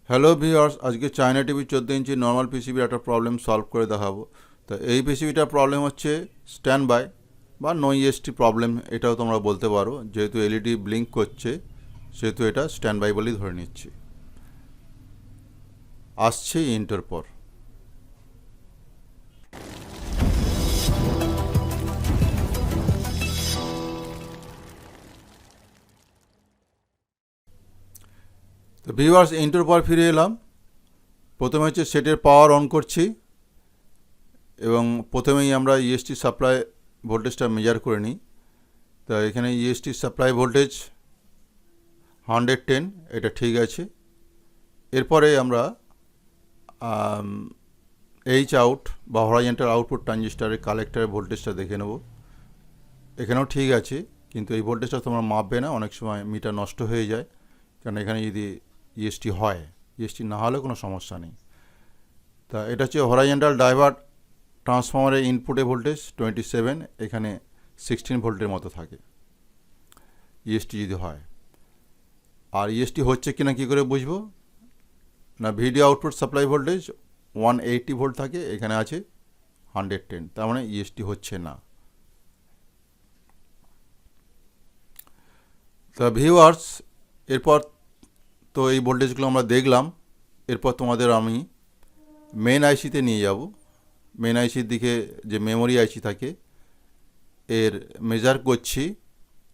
Hello viewers, আজকে China TV 14 ইঞ্চি normal পিসিবির একটা problem solve করে দেখাবো। তো এই পিসিবিটার প্রবলেম হচ্ছে স্ট্যান্ড বাই বা নো ইএসটি প্রবলেম, এটাও তোমরা বলতে পারো। যেহেতু এলইডি ব্লিঙ্ক করছে সেহেতু এটা স্ট্যান্ড বাই বলেই ধরে নিচ্ছি। আসছে ইন্টার পর। তো ভিউয়ার্স, ইন্টার পর ফিরে এলাম। প্রথমে হচ্ছে সেটের পাওয়ার অন করছি এবং প্রথমেই আমরা ইএসটি সাপ্লাই ভোল্টেজটা মেজার করে নিই। তো এখানে ইএসটি সাপ্লাই ভোল্টেজ 110, এটা ঠিক আছে। এরপরে আমরা এইচ আউট বা হরাইজন্টাল আউটপুট ট্রানজিস্টারের কালেক্টরের ভোল্টেজটা দেখে নেব। এখানেও ঠিক আছে, কিন্তু এই ভোল্টেজটা তোমরা মাপবে না, অনেক সময় মিটার নষ্ট হয়ে যায়। কারণ এখানে যদি ইএসটি হয়, ইএসটি না হলে কোনো সমস্যা নেই। তা এটা হচ্ছে হরাইজন্টাল ডাইভার্ট ট্রান্সফর্মারের ইনপুটে ভোল্টেজ 27, এখানে 16 ভোল্টের মতো থাকে ইএসটি যদি হয়। আর ইএসটি হচ্ছে কিনা কী করে বুঝবো? না, video output supply voltage 180 volt থাকে, এখানে আছে 110, তার মানে ইএসটি হচ্ছে না। তা ভিউয়ার্স, এরপর তো এই ভোল্টেজগুলো আমরা দেখলাম। এরপর তোমাদের আমি মেন আইসিতে নিয়ে যাব। মেন আইসির দিকে যে মেমোরি আইসি থাকে এর মেজার করছি।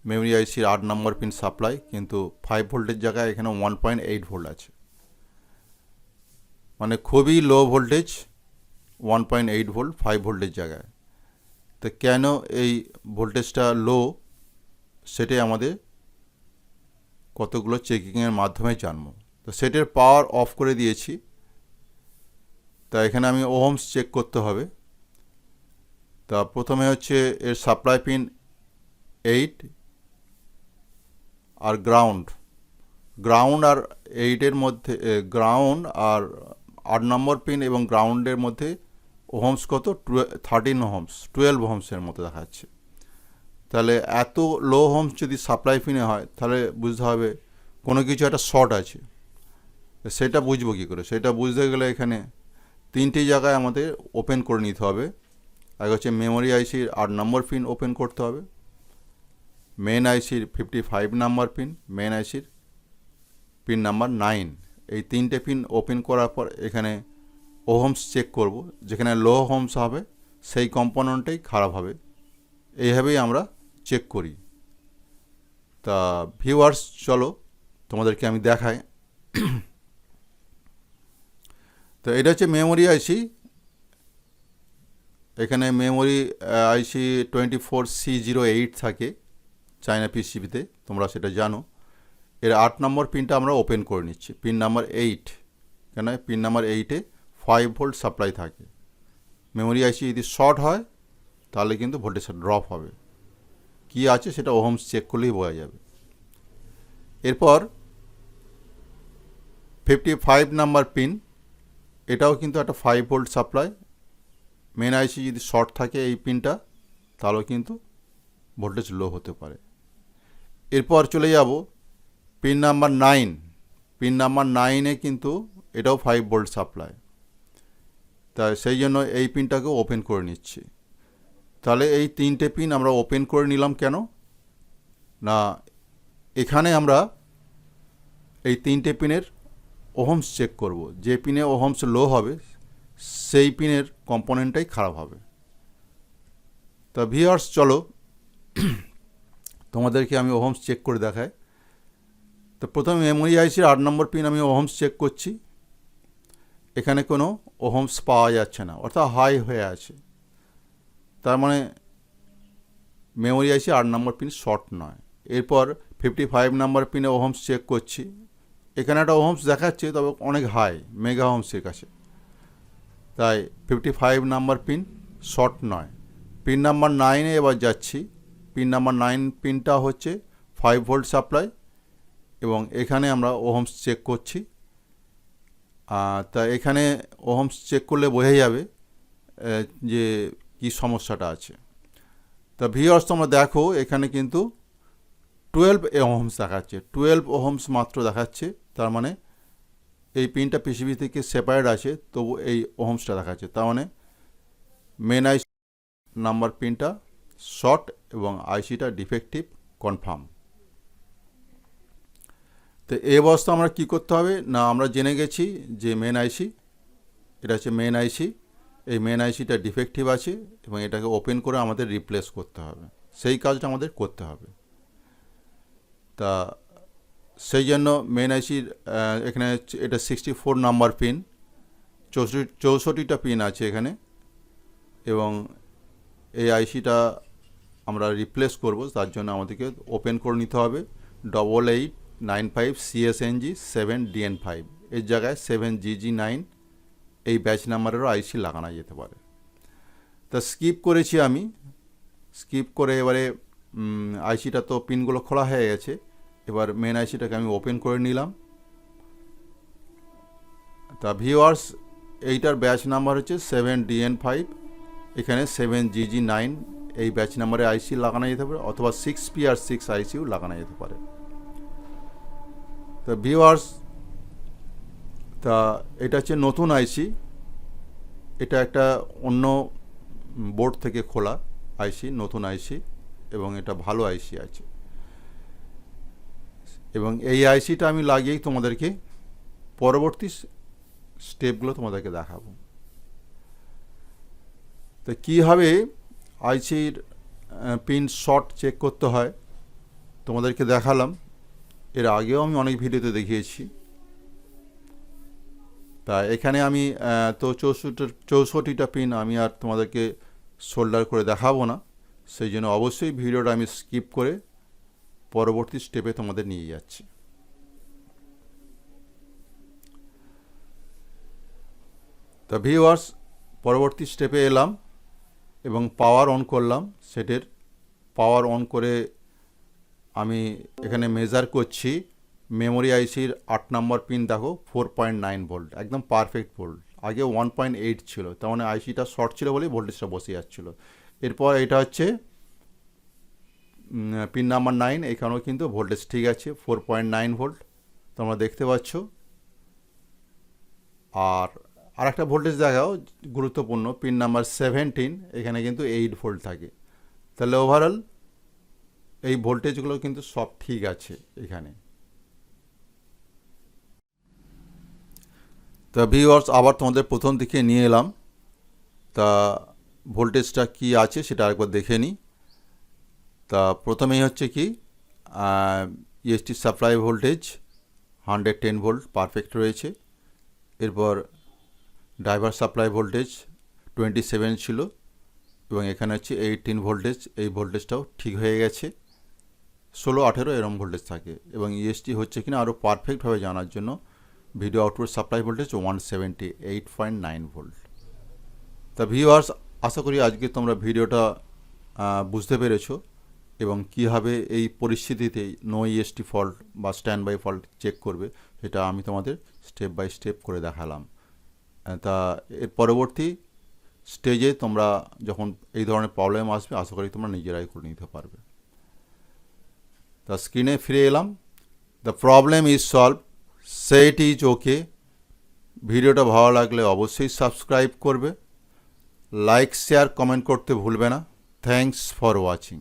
মেমোরি আইসির 8 নম্বর পিন সাপ্লাই, কিন্তু 5 ভোল্টের জায়গায় এখানে 1.8 ভোল্ট আছে, মানে খুবই লো ভোল্টেজ। 1.8 ভোল্ট 5 ভোল্টের জায়গায়। তো কেন এই ভোল্টেজটা লো, সেটাই আমাদের কতগুলো চেকিংয়ের মাধ্যমে জানবো। তো সেটের পাওয়ার অফ করে দিয়েছি। তা এখানে আমি ওহমস চেক করতে হবে। তা প্রথমে হচ্ছে এর সাপ্লাই পিন 8 আর গ্রাউন্ড আর 8-এর মধ্যে, গ্রাউন্ড আর 8 নম্বর পিন এবং গ্রাউন্ডের মধ্যে ওহমস কত? 13 ওহমস, 12 ওহমসের মতো দেখাচ্ছে। তাহলে এত লো ওহমস যদি সাপ্লাই পিনে হয়, তাহলে বুঝতে হবে কোনো কিছু একটা শর্ট আছে। সেটা বুঝবো কী করে? সেটা বুঝতে গেলে এখানে 3টি জায়গায় আমাদের ওপেন করে নিতে হবে। আগে হচ্ছে মেমোরি আইসির 8 নম্বর পিন ওপেন করতে হবে, মেন আইসির 55 নাম্বার পিন, মেন আইসির পিন নাম্বার 9। এই 3টে পিন ওপেন করার পর এখানে ওহমস চেক করব। যেখানে লো ওহমস হবে সেই কম্পোনেন্টটাই খারাপ হবে। এইভাবেই আমরা চেক করি। তা ভিউয়ার্স, চলো তোমাদেরকে আমি দেখাই। তো এটা হচ্ছে মেমোরি আইসি। এখানে মেমোরি আইসি 24C08 থাকে চায়না পিসিবিতে, তোমরা সেটা জানো। এর 8 নম্বর পিনটা আমরা ওপেন করে নিচ্ছি, পিন নাম্বার 8। কেন? পিন নাম্বার 8-এ 5 ভোল্ট সাপ্লাই থাকে। মেমোরি আইসি যদি শর্ট হয় তাহলে কিন্তু ভোল্টেজটা ড্রপ হবে। কি আছে সেটা ওহমস চেক করলেই বোঝা যাবে। এরপর 55 নাম্বার পিন, এটাও কিন্তু একটা 5 ভোল্ট সাপ্লাই। মেন আইসি যদি শর্ট থাকে এই পিনটা, তাহলেও কিন্তু ভোল্টেজ লো হতে পারে। এরপর চলে যাব পিন নাম্বার 9। পিন নাম্বার 9-এ কিন্তু এটাও 5 ভোল্ট সাপ্লাই। তাই সেই জন্য এই পিনটাকে ওপেন করে নিচ্ছি। তাহলে এই 3টে পিন আমরা ওপেন করে নিলাম কেন? না, এখানে আমরা এই 3টে পিনের ওহমস চেক করব। যে পিনে ওহমস লো হবে সেই পিনের কম্পোনেন্টটাই খারাপ হবে। তা ভিউয়ার্স, চলো তোমাদেরকে আমি ওহমস চেক করে দেখাই। তো প্রথমে মেমোরি আইসির 8 নম্বর পিন আমি ওহমস চেক করছি। এখানে কোনো ওহমস পাওয়া যাচ্ছে না, অর্থাৎ হাই হয়ে আছে। তার মানে মেমোরি আইসি 8 নম্বর পিন শর্ট নয়। এরপর 55 নম্বর পিনে ওহমস চেক করছি। এখানে একটা ওহমস দেখাচ্ছে, তবে অনেক হাই, মেগা ওহমসের কাছে। তাই 55 নাম্বার পিন শর্ট নয়। পিন নাম্বার 9-এ এবার যাচ্ছি। পিন নাম্বার 9 পিনটা হচ্ছে 5 ভোল্ট সাপ্লাই এবং এখানে আমরা ওহমস চেক করছি। তা এখানে ওহমস চেক করলে বোঝা যাবে যে কি সমস্যাটা আছে। তা ভিউয়ার্স, তোমরা দেখো এখানে কিন্তু 12 ওহমস দেখাচ্ছে, 12 ওহমস মাত্র দেখাচ্ছে। তার মানে এই পিনটা পিসিবি থেকে সেপারেট আছে, তবু এই ওহমসটা দেখাচ্ছে। তার মানে মেন আইসি নাম্বার পিনটা শর্ট এবং আইসিটা ডিফেক্টিভ কনফার্ম। তো এই অবস্থা আমরা কি করতে হবে না, আমরা জেনে গেছি যে মেন আইসি, এটা হচ্ছে মেন আইসি, এই মেন আইসিটা ডিফেক্টিভ আছে এবং এটাকে ওপেন করে আমাদের রিপ্লেস করতে হবে, সেই কাজটা আমাদের করতে হবে। তা সেই জন্য মেন আইসির এখানে এটা 64 নাম্বার পিন, 64টা পিন আছে এখানে, এবং এই আইসিটা আমরা রিপ্লেস করব। তার জন্য আমাদেরকে ওপেন করে নিতে হবে 8895 CSNG 7DN5, এর জায়গায় 7GG9 এই ব্যাচ নাম্বারেরও আইসি লাগানো যেতে পারে। তা স্কিপ করেছি আমি, স্কিপ করে এবারে আইসিটা তো পিনগুলো খোলা হয়ে গেছে, এবার মেন আইসিটাকে আমি ওপেন করে নিলাম। তা ভিউয়ার্স, এইটার ব্যাচ নাম্বার হচ্ছে 7DN5, এখানে 7GG9 এই ব্যাচ নাম্বারে আইসি লাগানো যেতে পারে, অথবা 6PR6 আইসিও লাগানো যেতে পারে। তা ভিউয়ার্স, তা এটা হচ্ছে নতুন আইসি, এটা একটা অন্য বোর্ড থেকে খোলা আইসি, নতুন আইসি, এবং এটা ভালো আইসি আছে। এবং এই আইসিটা আমি লাগিয়েই তোমাদেরকে পরবর্তী স্টেপগুলো তোমাদেরকে দেখাবো। তো কীভাবে আইসির পিন শর্ট চেক করতে হয় তোমাদেরকে দেখালাম, এর আগেও আমি অনেক ভিডিওতে দেখিয়েছি। তা এখানে আমি তো 64টা পিন আমি আর তোমাদেরকে সোল্ডার করে দেখাবো না, সেই জন্য অবশ্যই ভিডিওটা আমি স্কিপ করে পরবর্তী স্টেপে তোমাদের নিয়ে যাচ্ছি। তা ভিউয়ার্স, পরবর্তী স্টেপে এলাম এবং পাওয়ার অন করলাম। সেটের পাওয়ার অন করে আমি এখানে মেজার করছি মেমোরি আইসির 8 নম্বর পিন, দেখো 4.9 ভোল্ট, একদম পারফেক্ট ভোল্ট। আগে 1.8 ছিল, তার মানে আইসিটা শর্ট ছিল বলেই ভোল্টেজটা বসে যাচ্ছিলো। এরপর এটা হচ্ছে পিন নাম্বার 9, এখানেও কিন্তু ভোল্টেজ ঠিক আছে, 4.9 ভোল্ট তোমরা দেখতে পাচ্ছ। আর একটা ভোল্টেজ দেখাও গুরুত্বপূর্ণ, পিন নাম্বার 17, এখানে কিন্তু 8 ভোল্ট থাকে। তাহলে ওভারঅল এই ভোল্টেজগুলো কিন্তু সব ঠিক আছে এখানে। তা ভিউয়ার্স, আবার তোমাদের প্রথম দিকে নিয়ে এলাম। তা ভোল্টেজটা কি আছে সেটা আরেকবার দেখে নিই। তা প্রথমেই হচ্ছে কি EST supply voltage 110 volt perfect রয়েছে। এরপর ড্রাইভার সাপ্লাই ভোল্টেজ 27 ছিল, এবং এখানে হচ্ছে 18 ভোল্টেজ, এই ভোল্টেজটাও ঠিক হয়ে গেছে। 16-18 এরম ভোল্টেজ থাকে। এবং ইএসটি হচ্ছে কিনা আরও পারফেক্টভাবে জানার জন্য video output supply voltage 178.9 volt. তা ভিউয়ার্স, আশা করি আজকে তোমরা ভিডিওটা বুঝতে পেরেছো এবং কীভাবে এই পরিস্থিতিতে নো ইএসটি ফল্ট বা স্ট্যান্ড বাই ফল্ট চেক করবে সেটা আমি তোমাদের স্টেপ বাই স্টেপ করে দেখালাম। তা এর পরবর্তী স্টেজে তোমরা যখন এই ধরনের প্রবলেম আসবে, আশা করি তোমরা নিজেরাই করে নিতে পারবে। তা স্ক্রিনে ফিরে এলাম। The problem is solve, set is okay. ভিডিওটা ভালো লাগলে অবশ্যই সাবস্ক্রাইব করবে, লাইক শেয়ার কমেন্ট করতে ভুলবে না। Thanks for watching.